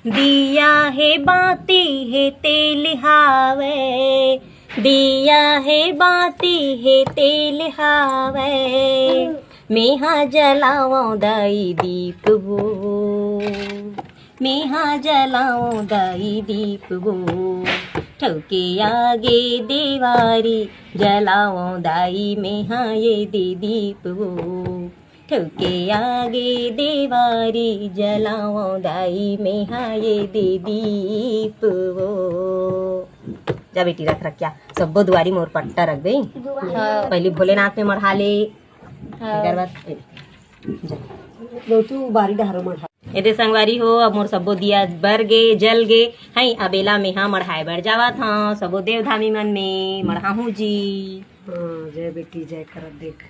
दिया है बाती है तेल हावे, दिया है बाती है तेल हावे, मेहा जलावों दाई दीप वो, मेहा जलावों दाई दीप वो, ठोके आगे दीवारी जलावों दाई मेहा ये दे दीप वो, ठोके आगे दीवारी जलावों दाई मेहा ये दे दीप वो। जा बेटी रख क्या सब दुआरी मोर पट्टा रख गई। पहले भोलेनाथ में मढ़ा ले, तू बारी डहरो मढ़ा एदे संगवारी हो। अब मोर सबो दिया बर गे जल गे हई अबेला मेहा मढ़ाए बर जावत हाँ सबो देवधामी मन में मढ़ा हूँ जी। हाँ जय बेटी जय करत देख।